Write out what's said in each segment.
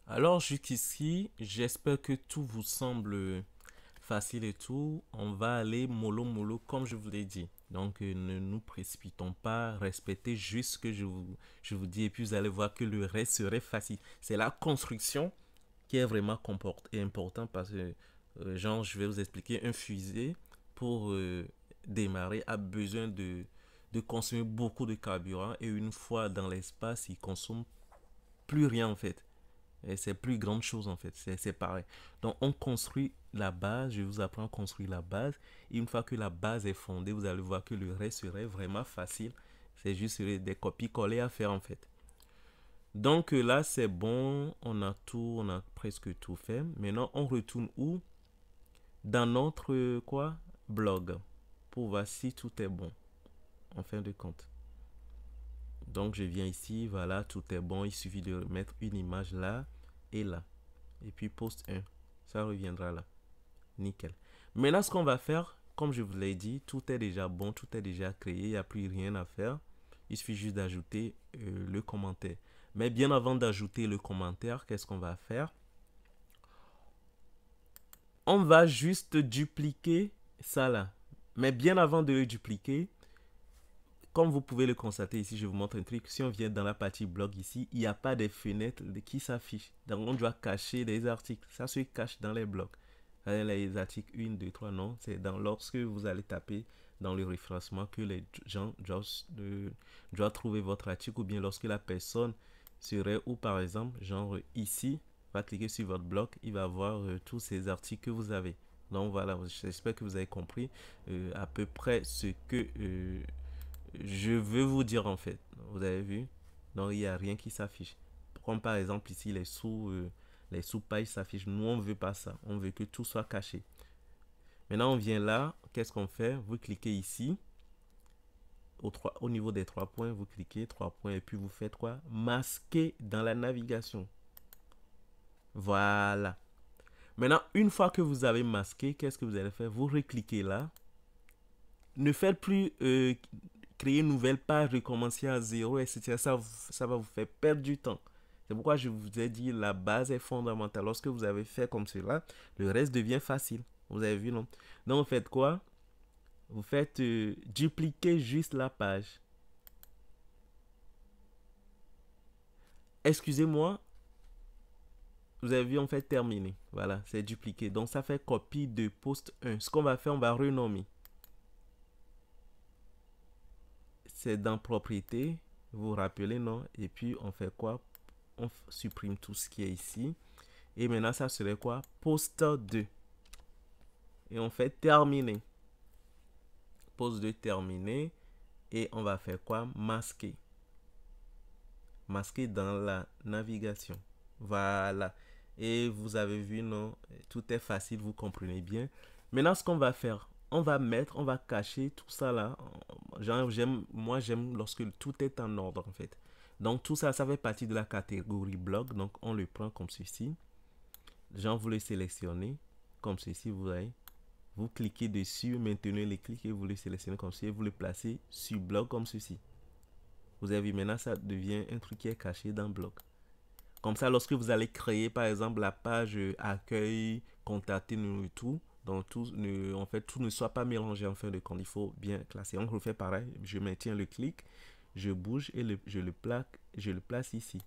Alors jusqu'ici, j'espère que tout vous semble facile et tout. On va aller mollo mollo comme je vous l'ai dit. Donc ne nous précipitons pas, respectez juste ce que je vous dis et puis vous allez voir que le reste serait facile. C'est la construction qui est vraiment important parce que, genre, je vais vous expliquer, un fusée pour démarrer a besoin de consommer beaucoup de carburant et une fois dans l'espace, il consomme plus rien en fait. Et c'est plus grande chose en fait, c'est pareil. Donc on construit la base, je vous apprends à construire la base. Et une fois que la base est fondée, vous allez voir que le reste serait vraiment facile. C'est juste des copies-coller à faire en fait. Donc là c'est bon, on a presque tout fait. Maintenant on retourne où? Dans notre quoi? Blog. Pour voir si tout est bon en fin de compte. Donc je viens ici, voilà, tout est bon. Il suffit de mettre une image là et là. Et puis post 1. Ça reviendra là. Nickel. Maintenant, ce qu'on va faire, comme je vous l'ai dit, tout est déjà bon, tout est déjà créé, il n'y a plus rien à faire. Il suffit juste d'ajouter le commentaire. Mais bien avant d'ajouter le commentaire, qu'est-ce qu'on va faire? On va juste dupliquer ça là. Mais bien avant de le dupliquer, comme vous pouvez le constater ici, je vous montre un truc. Si on vient dans la partie blog ici, il n'y a pas de fenêtres qui s'affichent. Donc on doit cacher des articles. Ça se cache dans les blogs. Les articles 1, 2, 3, non. C'est dans lorsque vous allez taper dans le référencement que les gens doivent trouver votre article ou bien lorsque la personne serait ou par exemple, genre ici, va cliquer sur votre blog, il va voir tous ces articles que vous avez. Donc voilà, j'espère que vous avez compris à peu près ce que je veux vous dire en fait. Vous avez vu? Donc il n'y a rien qui s'affiche. Comme par exemple ici les sous-pages s'affichent. Nous on veut pas ça. On veut que tout soit caché. Maintenant on vient là. Qu'est-ce qu'on fait? Vous cliquez ici. Au niveau des 3 points, vous cliquez 3 points et puis vous faites quoi? Masquer dans la navigation. Voilà. Maintenant, une fois que vous avez masqué, qu'est-ce que vous allez faire? Vous recliquez là. Ne faites plus créer une nouvelle page, recommencer à zéro, etc. Ça va vous faire perdre du temps. C'est pourquoi je vous ai dit la base est fondamentale. Lorsque vous avez fait comme cela, le reste devient facile. Vous avez vu, non? Donc, vous faites quoi? Vous faites dupliquer juste la page. Excusez-moi, vous avez vu, on fait terminer. Voilà, c'est dupliqué. Donc, ça fait copie de post 1. Ce qu'on va faire, on va renommer. C'est dans propriété. Vous vous rappelez, non? Et puis, on fait quoi? On supprime tout ce qui est ici. Et maintenant, ça serait quoi? Poster 2. Et on fait terminer. Pose 2 terminé. Et on va faire quoi? Masquer. Masquer dans la navigation. Voilà. Et vous avez vu, non? Tout est facile, vous comprenez bien. Maintenant, ce qu'on va faire, on va cacher tout ça là. Genre, moi, j'aime lorsque tout est en ordre, en fait. Donc, tout ça, ça fait partie de la catégorie blog. Donc, on le prend comme ceci. Genre, vous le sélectionnez comme ceci, vous voyez. Vous cliquez dessus, maintenez les clics et vous le sélectionnez comme ceci et vous le placez sur blog comme ceci. Vous avez vu, maintenant ça devient un truc qui est caché dans blog. Comme ça, lorsque vous allez créer par exemple la page accueil, contactez-nous et tout, donc en fait, tout ne soit pas mélangé en fin de compte. Il faut bien classer. On refait pareil. Je maintiens le clic, je bouge et je le place ici.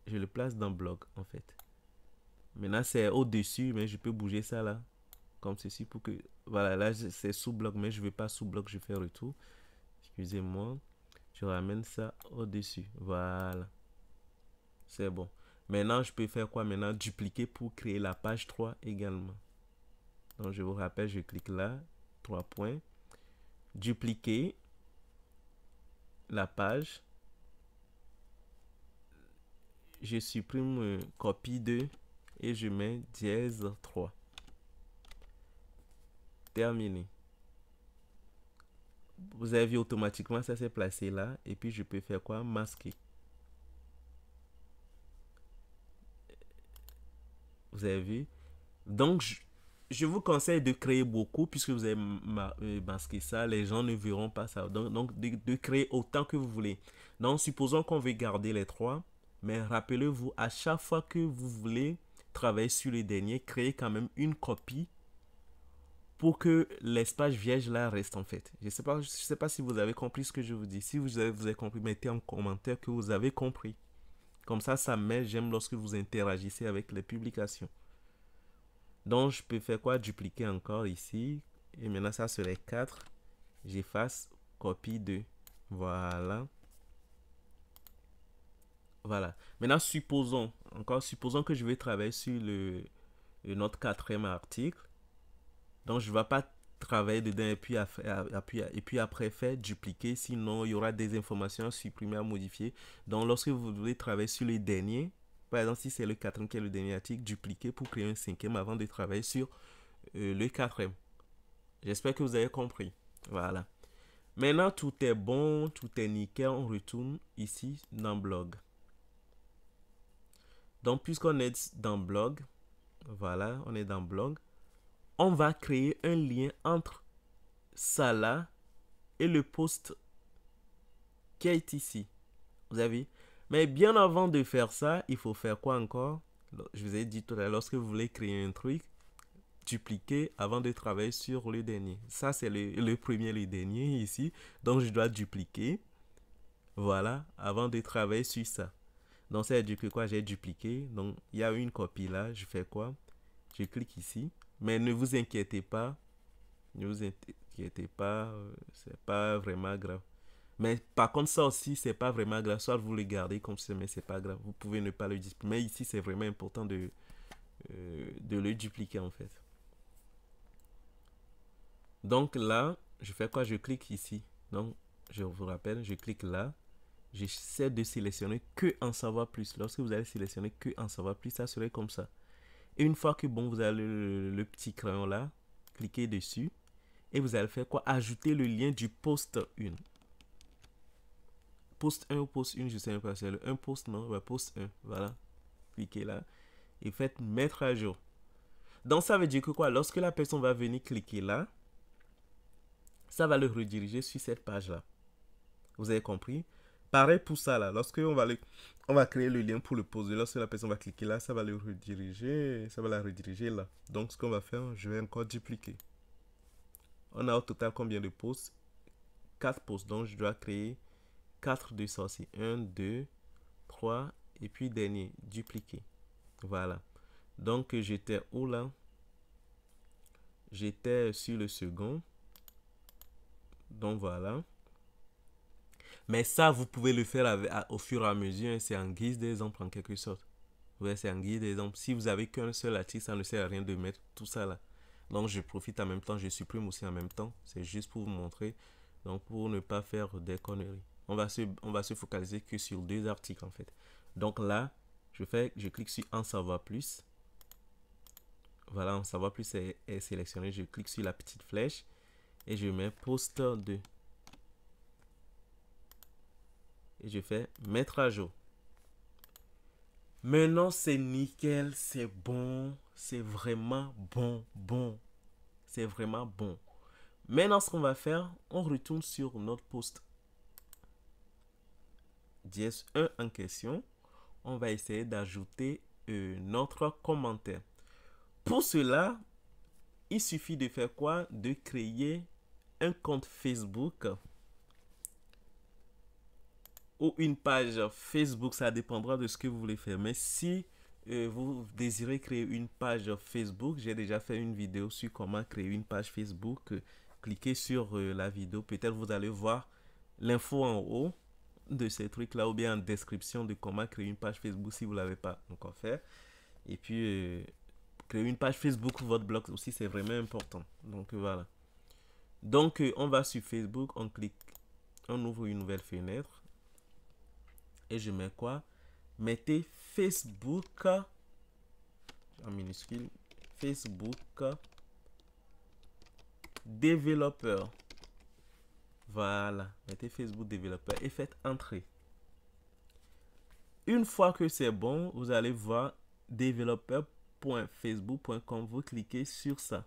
Je le place dans blog en fait. Maintenant, c'est au-dessus, mais je peux bouger ça là. Comme ceci pour que voilà, là c'est sous bloc, mais je ne veux pas sous bloc, je fais retour. Excusez-moi, je ramène ça au dessus. Voilà, c'est bon. Maintenant je peux faire quoi? Maintenant dupliquer pour créer la page 3 également. Donc je vous rappelle, je clique là, 3 points, dupliquer la page, je supprime copie 2 et je mets dièse 3. Terminé. Vous avez vu automatiquement ça s'est placé là et puis je peux faire quoi? Masquer. Vous avez vu? Donc, je vous conseille de créer beaucoup puisque vous avez masqué ça. Les gens ne verront pas ça. Donc de créer autant que vous voulez. Donc, supposons qu'on veut garder les trois. Mais rappelez-vous, à chaque fois que vous voulez travailler sur le dernier, créez quand même une copie pour que l'espace vierge là reste en fait. Je sais pas si vous avez compris ce que je vous dis. Si vous avez compris, mettez en commentaire que vous avez compris. Comme ça m'aide, j'aime lorsque vous interagissez avec les publications. Donc, je peux faire quoi? Dupliquer encore ici. Et maintenant, ça serait 4. J'efface, copie 2. Voilà. Voilà. Maintenant, supposons que je vais travailler sur notre quatrième article. Donc, je ne vais pas travailler dedans et puis après faire dupliquer. Sinon, il y aura des informations à supprimer, à modifier. Donc, lorsque vous voulez travailler sur le dernier, par exemple, si c'est le quatrième qui est le dernier article, dupliquer pour créer un cinquième avant de travailler sur le quatrième. J'espère que vous avez compris. Voilà. Maintenant, tout est bon, tout est nickel. On retourne ici dans Blog. Donc, puisqu'on est dans Blog, voilà, on est dans Blog, on va créer un lien entre ça là et le post qui est ici. Vous avez vu? Mais bien avant de faire ça, il faut faire quoi encore? Je vous ai dit tout à l'heure, lorsque vous voulez créer un truc, dupliquer avant de travailler sur le dernier. Ça, c'est le premier, le dernier ici. Donc, je dois dupliquer. Voilà, avant de travailler sur ça. Donc, ça veut dire que quoi? J'ai dupliqué. Donc, il y a une copie là. Je fais quoi? Je clique ici. Mais ne vous inquiétez pas. Ne vous inquiétez pas. C'est pas vraiment grave. Mais par contre, ça aussi, c'est pas vraiment grave. Soit vous le gardez comme ça, mais c'est pas grave. Vous pouvez ne pas le dupliquer. Mais ici, c'est vraiment important de le dupliquer en fait. Donc là, je fais quoi? Je clique ici. Donc, je vous rappelle, je clique là. J'essaie de sélectionner que en savoir plus. Lorsque vous allez sélectionner que en savoir plus, ça serait comme ça. Et une fois que bon, vous avez le petit crayon là, cliquez dessus. Et vous allez faire quoi? Ajouter le lien du post 1. Post 1 ou post 1, je ne sais même pas. C'est le 1 post, non? Ouais, post 1. Voilà. Cliquez là. Et faites mettre à jour. Donc ça veut dire que quoi? Lorsque la personne va venir cliquer là, ça va le rediriger sur cette page là. Vous avez compris? Pareil pour ça là. Lorsque on va créer le lien pour le poser. Lorsque la personne va cliquer là, ça va le rediriger. Ça va la rediriger là. Donc ce qu'on va faire, je vais encore dupliquer. On a au total combien de posts? 4 posts. Donc je dois créer 4 de sorties. 1, 2, 3 et puis dernier. Dupliquer. Voilà. Donc j'étais où là? J'étais sur le second. Donc voilà. Mais ça, vous pouvez le faire au fur et à mesure. C'est en guise d'exemple en quelque sorte. Ouais, c'est en guise d'exemple. Si vous avez qu'un seul article, ça ne sert à rien de mettre tout ça là. Donc je profite en même temps, je supprime aussi en même temps. C'est juste pour vous montrer. Donc pour ne pas faire des conneries. On va se focaliser que sur 2 articles en fait. Donc là, je clique sur en savoir plus. Voilà, en savoir plus est sélectionné. Je clique sur la petite flèche et je mets post 2. Et je fais mettre à jour. Maintenant, c'est nickel, c'est bon, c'est vraiment bon. C'est vraiment bon. Maintenant, ce qu'on va faire, on retourne sur notre post dièse 1 en question. On va essayer d'ajouter notre commentaire. Pour cela, il suffit de faire quoi? De créer un compte Facebook ou une page Facebook, ça dépendra de ce que vous voulez faire. Mais si vous désirez créer une page Facebook, j'ai déjà fait une vidéo sur comment créer une page Facebook. Cliquez sur la vidéo, peut-être vous allez voir l'info en haut de ces trucs là ou bien en description de comment créer une page Facebook si vous ne l'avez pas encore fait. Et puis créer une page Facebook pour votre blog aussi, c'est vraiment important. Donc voilà. Donc on va sur Facebook, on clique, on ouvre une nouvelle fenêtre. Et je mets quoi? Mettez Facebook en minuscule. Facebook développeur. Voilà. Mettez Facebook développeur et faites entrer. Une fois que c'est bon, vous allez voir développeur.facebook.com. Vous cliquez sur ça.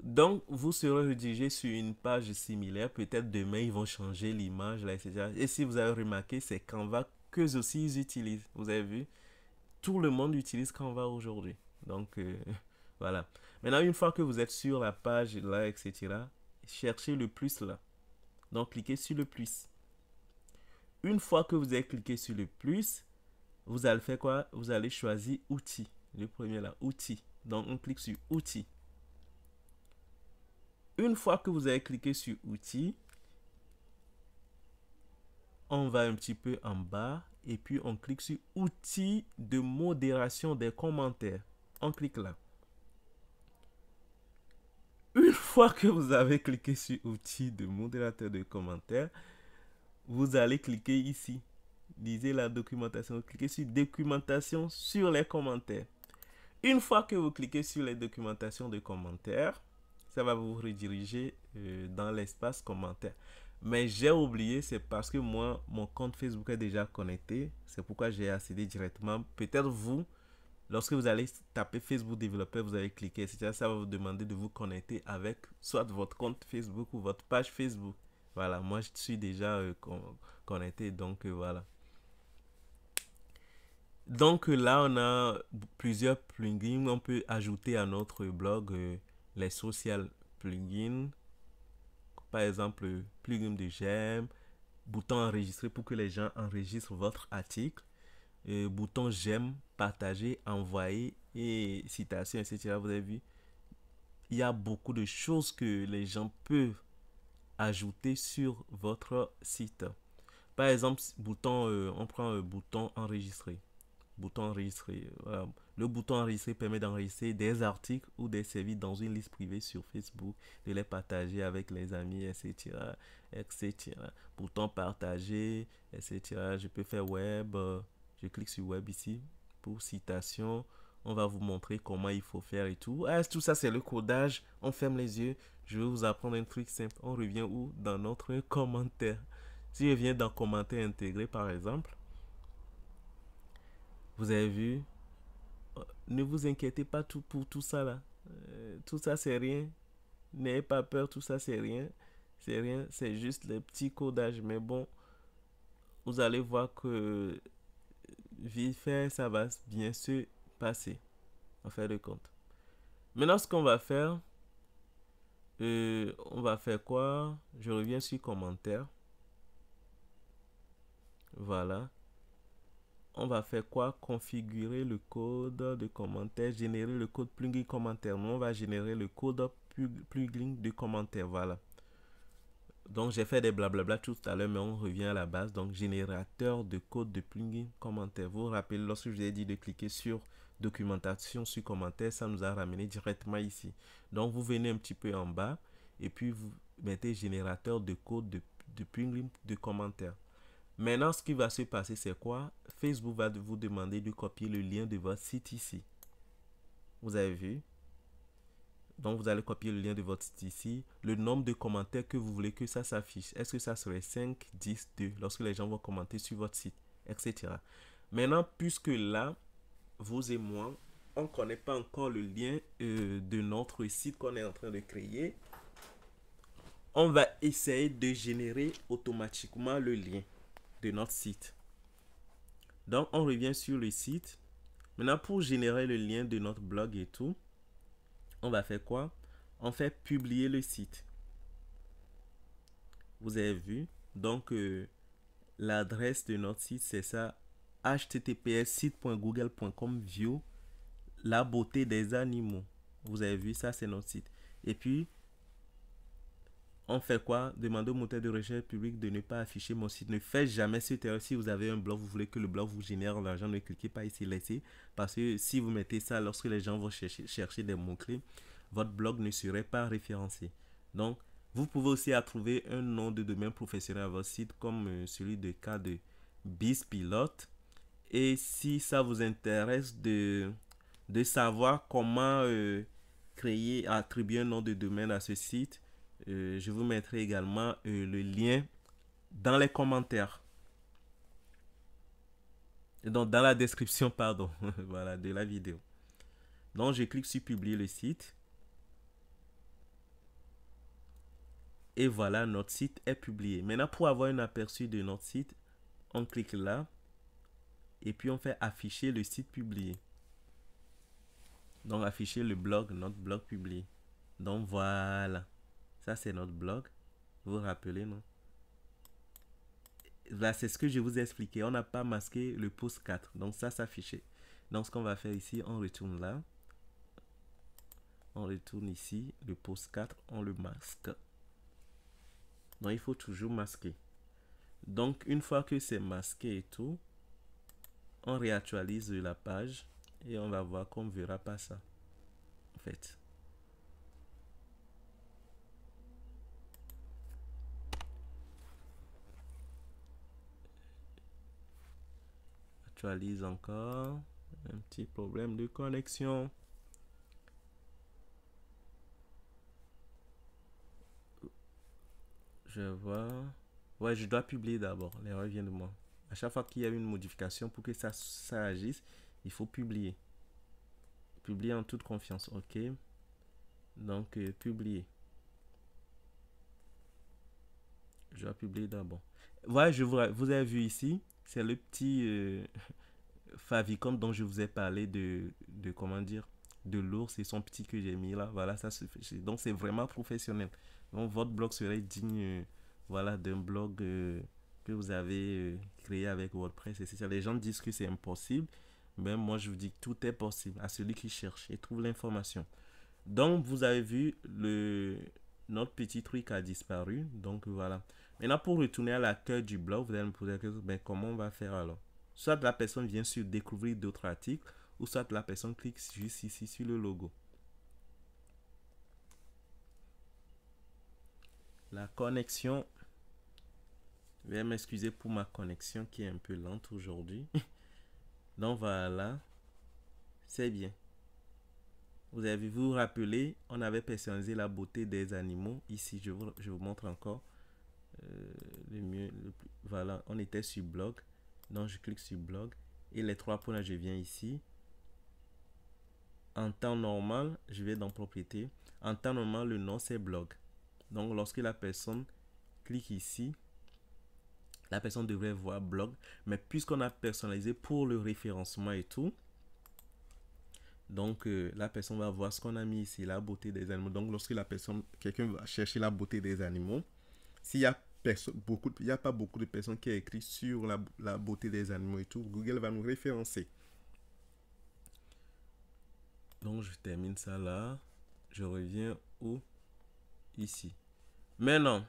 Donc, vous serez redirigé sur une page similaire. Peut-être demain, ils vont changer l'image, là, etc. Et si vous avez remarqué, c'est Canva qu'eux aussi ils utilisent. Vous avez vu? Tout le monde utilise Canva aujourd'hui. Donc, voilà. Maintenant, une fois que vous êtes sur la page, là, etc., cherchez le plus là. Donc, cliquez sur le plus. Une fois que vous avez cliqué sur le plus, vous allez faire quoi? Vous allez choisir outils. Le premier là, outils. Donc, on clique sur outils. Une fois que vous avez cliqué sur outils, on va un petit peu en bas et puis on clique sur outils de modération des commentaires. On clique là. Une fois que vous avez cliqué sur outils de modérateur de commentaires, vous allez cliquer ici. Lisez la documentation. Cliquez sur documentation sur les commentaires. Une fois que vous cliquez sur les documentations de commentaires, ça va vous rediriger dans l'espace commentaires. Mais j'ai oublié, c'est parce que moi, mon compte Facebook est déjà connecté. C'est pourquoi j'ai accédé directement. Peut-être vous, lorsque vous allez taper Facebook développeur, vous allez cliquer, etc. Ça va vous demander de vous connecter avec soit votre compte Facebook ou votre page Facebook. Voilà, moi je suis déjà connecté, donc voilà. Donc là, on a plusieurs plugins. On peut ajouter à notre blog les social plugins. Par exemple, plugin de j'aime, bouton enregistrer pour que les gens enregistrent votre article, bouton j'aime, partager, envoyer et citation, etc. Vous avez vu, il y a beaucoup de choses que les gens peuvent ajouter sur votre site. Par exemple, bouton, on prend un bouton enregistrer. Bouton enregistrer. Voilà. Le bouton enregistrer permet d'enregistrer des articles ou des services dans une liste privée sur Facebook, de les partager avec les amis, etc. etc. Bouton partager, etc. Je peux faire web. Je clique sur web ici pour citation. On va vous montrer comment il faut faire et tout. Ah, tout ça, c'est le codage. On ferme les yeux. Je vais vous apprendre un truc simple. On revient où? Dans notre commentaire. Si je viens dans commentaire intégré, par exemple, vous avez vu, ne vous inquiétez pas pour tout ça là. Tout ça c'est rien. N'ayez pas peur, tout ça c'est rien. C'est rien, c'est juste les petits codages. Mais bon, vous allez voir que vite fait, ça va bien se passer. En fait de compte. Maintenant, ce qu'on va faire, on va faire quoi? Je reviens sur commentaire. Voilà. On va faire quoi? Configurer le code de commentaire, générer le code plugin commentaire. Nous, on va générer le code plugin de commentaire. Voilà. Donc, j'ai fait des blablabla tout à l'heure, mais on revient à la base. Donc, générateur de code de plugin commentaire. Vous vous rappelez, lorsque je vous ai dit de cliquer sur documentation sur commentaire, ça nous a ramené directement ici. Donc, vous venez un petit peu en bas et puis vous mettez générateur de code de plugin de commentaire. Maintenant, ce qui va se passer, c'est quoi? Facebook va vous demander de copier le lien de votre site ici. Vous avez vu? Donc, vous allez copier le lien de votre site ici. Le nombre de commentaires que vous voulez que ça s'affiche. Est-ce que ça serait 5, 10, 2 lorsque les gens vont commenter sur votre site, etc. Maintenant, puisque là, vous et moi, on ne connaît pas encore le lien de notre site qu'on est en train de créer, on va essayer de générer automatiquement le lien de notre site. Donc, on revient sur le site. Maintenant, pour générer le lien de notre blog et tout, on va faire quoi? On fait publier le site. Vous avez vu? Donc, l'adresse de notre site, c'est ça. https://site.google.com view la beauté des animaux. Vous avez vu? Ça, c'est notre site. Et puis, on fait quoi? Demandez au moteur de recherche public de ne pas afficher mon site. Ne faites jamais cette erreur. Si vous avez un blog, vous voulez que le blog vous génère l'argent, ne cliquez pas ici, laissez. Parce que si vous mettez ça, lorsque les gens vont chercher des mots-clés, votre blog ne serait pas référencé. Donc, vous pouvez aussi trouver un nom de domaine professionnel à votre site, comme celui de cas de BizPilote. Et si ça vous intéresse de savoir comment créer, attribuer un nom de domaine à ce site, je vous mettrai également le lien dans les commentaires. Donc dans la description, pardon, voilà, de la vidéo. Donc je clique sur publier le site. Et voilà, notre site est publié. Maintenant, pour avoir un aperçu de notre site, on clique là. Et puis, on fait afficher le site publié. Donc, afficher le blog, notre blog publié. Donc, voilà. Ça, c'est notre blog. Vous vous rappelez, non? Là, c'est ce que je vous ai expliqué. On n'a pas masqué le post 4. Donc, ça s'affichait. Donc, ce qu'on va faire ici, on retourne là. On retourne ici. Le post 4, on le masque. Donc, il faut toujours masquer. Donc, une fois que c'est masqué et tout, on réactualise la page et on va voir qu'on ne verra pas ça. En fait. Actualise encore. Un petit problème de connexion. Je vois. Ouais, je dois publier d'abord. L'erreur vient de moi. À chaque fois qu'il y a une modification, pour que ça agisse, il faut publier. Publier en toute confiance. OK. Donc, publier. Je dois publier d'abord. Voilà, vous avez vu ici. C'est le petit favicon dont je vous ai parlé de comment dire, de l'ours et son petit que j'ai mis là. Voilà, ça se fait. Donc, c'est vraiment professionnel. Donc, votre blog serait digne, voilà, d'un blog que vous avez créé avec WordPress. Et c'est ça. Les gens disent que c'est impossible. Mais moi, je vous dis que tout est possible à celui qui cherche et trouve l'information. Donc, vous avez vu, notre petit truc a disparu. Donc, voilà. Maintenant, pour retourner à l'accueil du blog, vous allez me poser la question, ben, comment on va faire alors? Soit la personne vient sur découvrir d'autres articles, ou soit la personne clique juste ici sur le logo. La connexion. Je vais m'excuser pour ma connexion qui est un peu lente aujourd'hui. Donc voilà. C'est bien. Vous avez vous vous rappelez, on avait personnalisé la beauté des animaux. Ici, je vous montre encore. Le mieux, voilà, on était sur blog. Donc je clique sur blog. Et les trois points là, je viens ici. En temps normal, je vais dans propriété. En temps normal, le nom c'est blog. Donc lorsque la personne clique ici, la personne devrait voir blog. Mais puisqu'on a personnalisé pour le référencement et tout, donc la personne va voir ce qu'on a mis ici, la beauté des animaux. Donc lorsque quelqu'un va chercher la beauté des animaux, s'il y a il n'y a pas beaucoup de personnes qui ont écrit sur la beauté des animaux et tout, Google va nous référencer. Donc je termine ça là. Je reviens ici. Maintenant,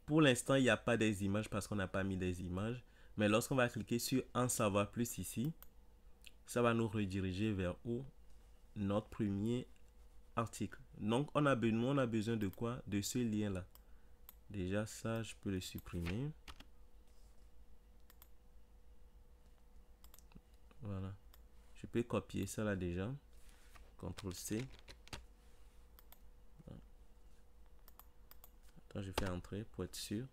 pour l'instant, il n'y a pas des images parce qu'on n'a pas mis des images. Mais lorsqu'on va cliquer sur en savoir plus ici, ça va nous rediriger vers notre premier article. Donc, on a besoin de quoi? De ce lien là. Déjà, ça, je peux le supprimer. Voilà. Je peux copier ça là déjà. CTRL-C. Attends, je fais entrer pour être sûr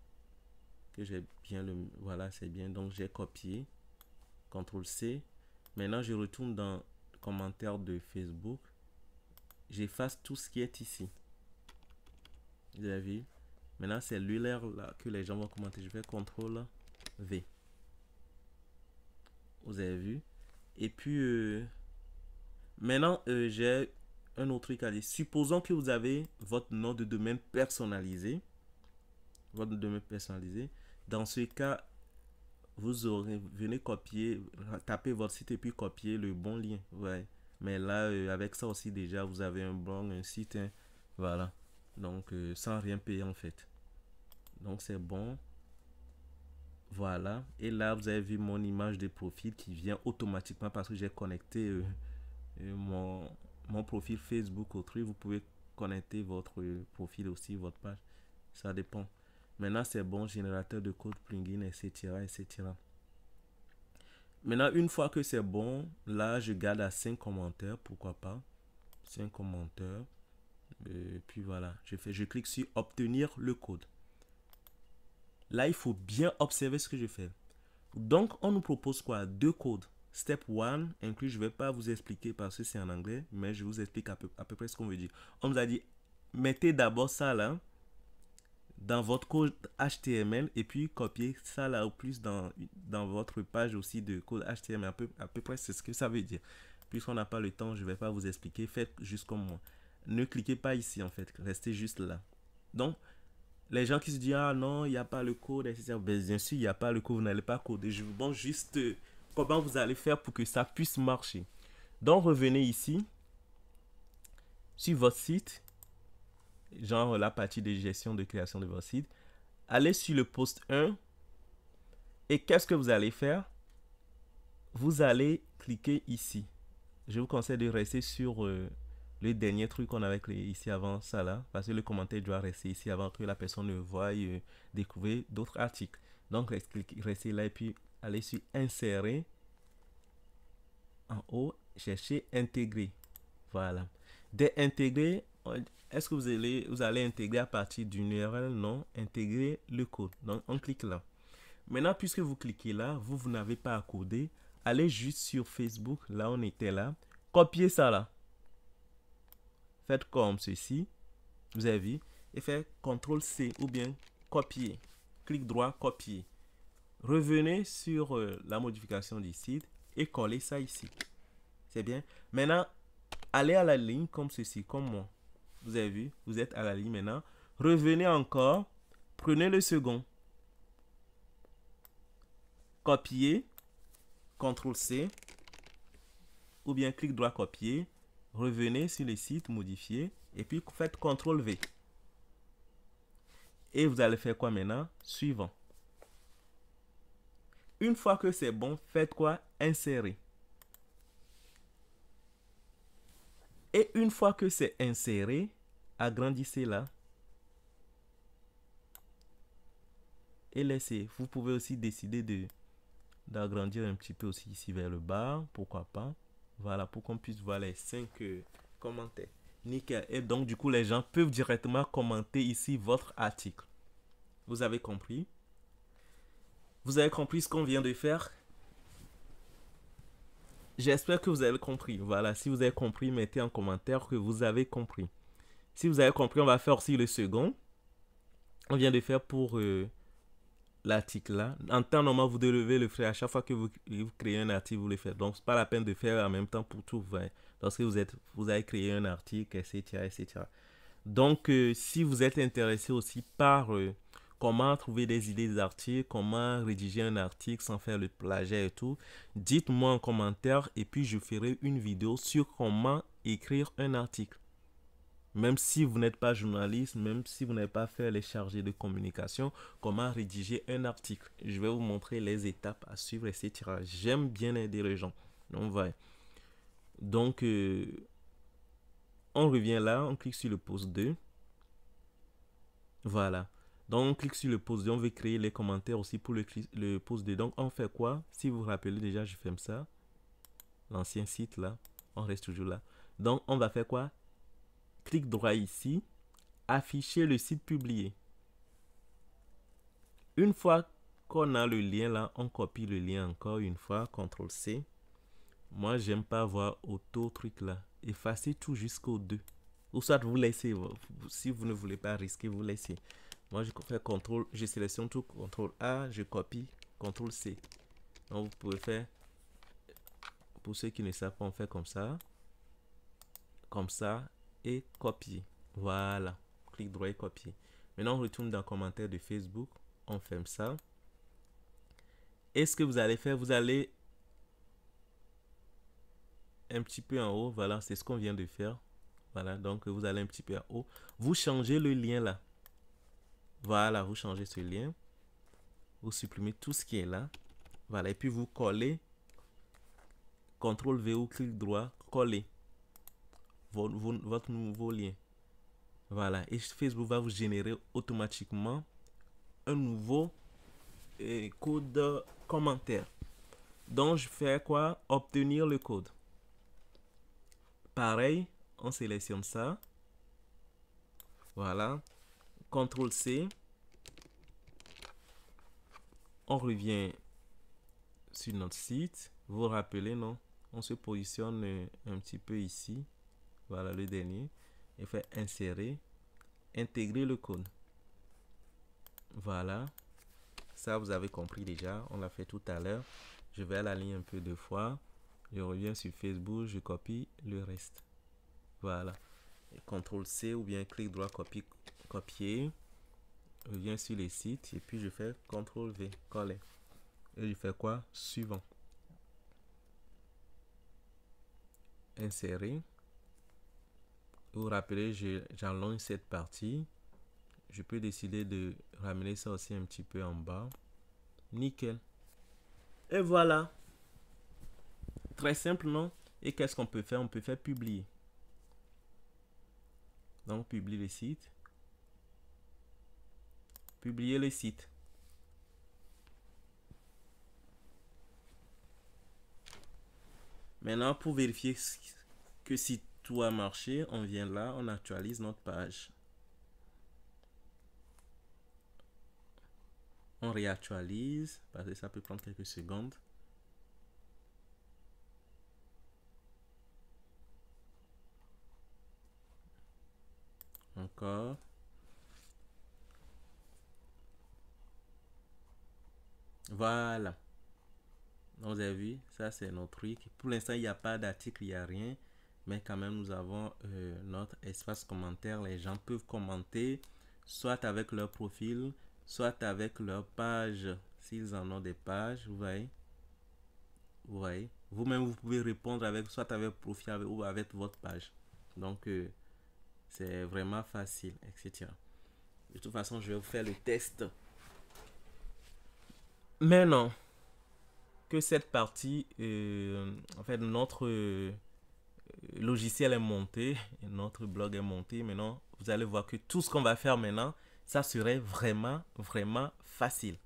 que j'ai bien le... Voilà, c'est bien. Donc, j'ai copié. CTRL-C. Maintenant, je retourne dans commentaire de Facebook. J'efface tout ce qui est ici. Vous avez vu? Maintenant, c'est l'URL là que les gens vont commenter. Je fais CTRL-V. Vous avez vu? Et puis, maintenant, j'ai un autre truc à dire. Supposons que vous avez votre nom de domaine personnalisé. Votre domaine personnalisé. Dans ce cas, venez copier, taper votre site et puis copier le bon lien. Ouais. Mais là, avec ça aussi, déjà, vous avez un blog, un site. Hein. Voilà. Donc, sans rien payer en fait. Donc, c'est bon. Voilà. Et là, vous avez vu mon image de profil qui vient automatiquement parce que j'ai connecté mon profil Facebook au truc. Vous pouvez connecter votre profil aussi, votre page. Ça dépend. Maintenant, c'est bon. Générateur de code, plugin, etc., etc. Maintenant, une fois que c'est bon, là, je garde à 5 commentaires. Pourquoi pas? 5 commentaires. Et puis voilà. Je clique sur obtenir le code. Là, il faut bien observer ce que je fais. Donc, on nous propose quoi? Deux codes. Step 1 inclus, je ne vais pas vous expliquer parce que c'est en anglais, mais je vous explique à peu près ce qu'on veut dire. On nous a dit mettez d'abord ça là dans votre code HTML et puis copiez ça là au plus dans votre page aussi de code HTML. À peu près, c'est ce que ça veut dire. Puisqu'on n'a pas le temps, je ne vais pas vous expliquer. Faites juste comme moi. Ne cliquez pas ici en fait. Restez juste là. Donc, les gens qui se disent, ah non, il n'y a pas le code, etc. Bien sûr, il n'y a pas le code, vous n'allez pas coder. Je vous montre juste comment vous allez faire pour que ça puisse marcher. Donc, revenez ici sur votre site. Genre la partie de gestion de création de votre site. Allez sur le post 1 et qu'est-ce que vous allez faire? Vous allez cliquer ici. Je vous conseille de rester sur le dernier truc qu'on avait créé ici avant ça là, parce que le commentaire doit rester ici avant que la personne ne voie découvrir d'autres articles. Donc restez là et puis allez sur insérer. En haut, cherchez intégrer. Voilà. Dès intégrer, est-ce que vous allez intégrer à partir d'une URL? Non, intégrer le code. Donc, on clique là. Maintenant, puisque vous cliquez là, vous n'avez pas à coder. Allez juste sur Facebook, là on était là. Copiez ça là. Faites comme ceci. Vous avez vu. Et faites CTRL-C ou bien copier. Clic droit, copier. Revenez sur la modification du site et collez ça ici. C'est bien. Maintenant, allez à la ligne comme ceci, comme moi. Vous avez vu, vous êtes à la ligne maintenant. Revenez encore. Prenez le second. Copier. CTRL-C. Ou bien clic droit copier. Revenez sur le site, modifier. Et puis faites CTRL-V. Et vous allez faire quoi maintenant? Suivant. Une fois que c'est bon, faites quoi? Insérer. Et une fois que c'est inséré, agrandissez là. Et laissez. Vous pouvez aussi décider d'agrandir un petit peu aussi ici vers le bas. Pourquoi pas. Voilà, pour qu'on puisse voir les 5 commentaires. Nickel. Et donc, du coup, les gens peuvent directement commenter ici votre article. Vous avez compris? Vous avez compris ce qu'on vient de faire? J'espère que vous avez compris. Voilà, si vous avez compris, mettez en commentaire que vous avez compris. Si vous avez compris, on va faire aussi le second. On vient de faire pour l'article là. En temps normal, vous devez le faire à chaque fois que vous créez un article, vous le faites. Donc, c'est pas la peine de faire en même temps pour tout. Lorsque vous avez créé un article, etc., etc. Donc, si vous êtes intéressé aussi par comment trouver des idées d'articles, comment rédiger un article sans faire le plagiat et tout, dites-moi en commentaire et puis je ferai une vidéo sur comment écrire un article. Même si vous n'êtes pas journaliste, même si vous n'avez pas fait les chargés de communication, comment rédiger un article. Je vais vous montrer les étapes à suivre, etc. J'aime bien aider les gens. Donc, on revient là, on clique sur le post 2. Voilà. Donc, on clique sur le post 2. On veut créer les commentaires aussi pour le post 2. Donc, on fait quoi? Si vous vous rappelez déjà, je ferme ça. L'ancien site là. On reste toujours là. Donc, on va faire quoi? Clic droit ici. Afficher le site publié. Une fois qu'on a le lien là, on copie le lien encore une fois. CTRL-C. Moi, j'aime pas voir auto truc là. Effacez tout jusqu'au 2. Ou soit vous laissez. Si vous ne voulez pas risquer, vous laissez. Moi, je fais CTRL, je sélectionne tout, CTRL A, je copie, CTRL C. Donc, vous pouvez faire, pour ceux qui ne savent pas, on fait comme ça, et copier. Voilà, clic droit et copier. Maintenant, on retourne dans le commentaire de Facebook, on ferme ça. Et ce que vous allez faire, vous allez un petit peu en haut, voilà, c'est ce qu'on vient de faire. Voilà, donc vous allez un petit peu en haut. Vous changez le lien là. Voilà, vous changez ce lien. Vous supprimez tout ce qui est là. Voilà, et puis vous collez. CTRL-V ou clic droit, coller votre nouveau lien. Voilà, et Facebook va vous générer automatiquement un nouveau code commentaire. Donc, je fais quoi? Obtenir le code. Pareil, on sélectionne ça. Voilà. CTRL-C. On revient sur notre site. Vous vous rappelez, non? On se positionne un petit peu ici. Voilà le dernier. Et fait insérer. intégrer le code. Voilà. Ça, vous avez compris déjà. On l'a fait tout à l'heure. Je vais à la ligne un peu deux fois. Je reviens sur Facebook. Je copie le reste. Voilà. CTRL-C ou bien clic droit copier. Je viens sur les sites et puis je fais CTRL-V. Coller. Et je fais quoi? Suivant. Insérer. Vous vous rappelez, j'allonge cette partie. Je peux décider de ramener ça aussi un petit peu en bas. Nickel. Et voilà. Très simple, non? Et qu'est-ce qu'on peut faire? On peut faire publier. Donc, publier le site. Publier le site. Maintenant, pour vérifier que si tout a marché, on vient là, on actualise notre page. On réactualise, parce que ça peut prendre quelques secondes. Encore. Voilà. Donc, vous avez vu, ça c'est notre truc. Pour l'instant, il n'y a pas d'article, il n'y a rien. Mais quand même, nous avons notre espace commentaire. Les gens peuvent commenter, soit avec leur profil, soit avec leur page. S'ils en ont des pages, vous voyez. Vous voyez. Vous-même, vous pouvez répondre avec, soit avec profil ou avec votre page. Donc, c'est vraiment facile, etc. De toute façon, je vais vous faire le test. Maintenant que cette partie, en fait, notre logiciel est monté, notre blog est monté, maintenant, vous allez voir que tout ce qu'on va faire maintenant, ça serait vraiment, vraiment facile.